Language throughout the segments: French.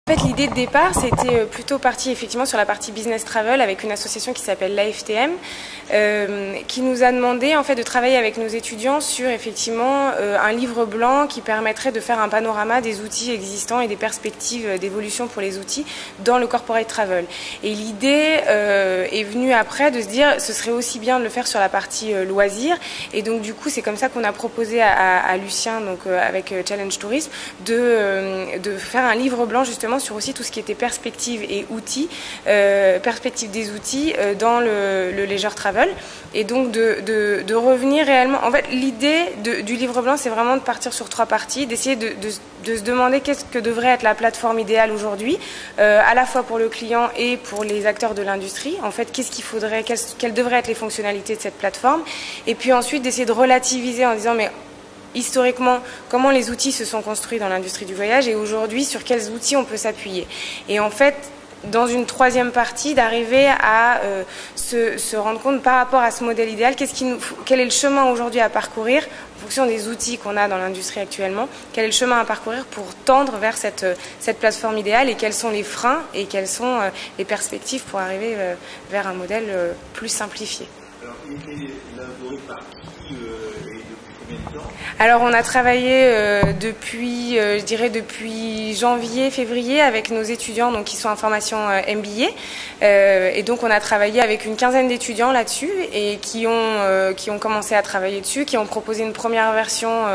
En fait, l'idée de départ, c'était plutôt parti effectivement sur la partie business travel avec une association qui s'appelle l'AFTM, qui nous a demandé en fait de travailler avec nos étudiants sur effectivement un livre blanc qui permettrait de faire un panorama des outils existants et des perspectives d'évolution pour les outils dans le corporate travel. Et l'idée est venue après de se dire ce serait aussi bien de le faire sur la partie loisirs. Et donc du coup, c'est comme ça qu'on a proposé à Lucien, donc avec Challenge Tourisme, de faire un livre blanc justement sur aussi tout ce qui était perspective et outils, perspective des outils dans le leisure travel, et donc de revenir réellement. En fait, l'idée du livre blanc, c'est vraiment de partir sur 3 parties, d'essayer de se demander qu'est-ce que devrait être la plateforme idéale aujourd'hui, à la fois pour le client et pour les acteurs de l'industrie. En fait, qu'est-ce qu'il faudrait, quelles devraient être les fonctionnalités de cette plateforme, et puis ensuite d'essayer de relativiser en disant mais historiquement, comment les outils se sont construits dans l'industrie du voyage et aujourd'hui, sur quels outils on peut s'appuyer. Et en fait, dans une 3e partie, d'arriver à se rendre compte par rapport à ce modèle idéal, quel est le chemin aujourd'hui à parcourir en fonction des outils qu'on a dans l'industrie actuellement, quel est le chemin à parcourir pour tendre vers cette plateforme idéale et quels sont les freins et quelles sont les perspectives pour arriver vers un modèle plus simplifié. Alors, il est élaboré par qui Alors on a travaillé depuis, je dirais depuis janvier, février avec nos étudiants donc, qui sont en formation MBA et donc on a travaillé avec une 15aine d'étudiants là-dessus et qui ont commencé à travailler dessus, qui ont proposé une première version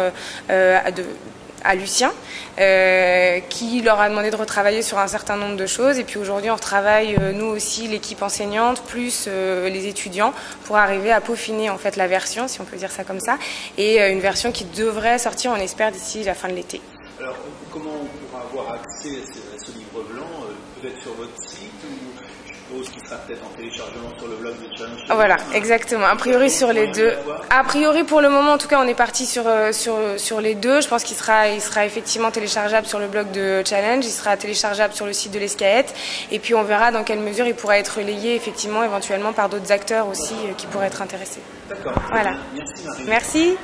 à Lucien, qui leur a demandé de retravailler sur un certain nombre de choses. Et puis aujourd'hui, on retravaille, nous aussi, l'équipe enseignante, plus les étudiants, pour arriver à peaufiner en fait la version, si on peut dire ça comme ça, et une version qui devrait sortir, on espère, d'ici la fin de l'été. Alors, comment on pourra avoir accès à ce livre blanc? Peut-être sur votre site, ou je suppose qu'il sera peut-être en téléchargement sur le blog de Challenge? Voilà, exactement. A priori sur les deux. A priori pour le moment, en tout cas, on est parti sur les deux. Je pense qu'il sera effectivement téléchargeable sur le blog de Challenge, il sera téléchargeable sur le site de l'Escaët, et puis on verra dans quelle mesure il pourra être relayé effectivement éventuellement par d'autres acteurs aussi qui pourraient être intéressés. D'accord. Voilà. Merci Marie. Merci.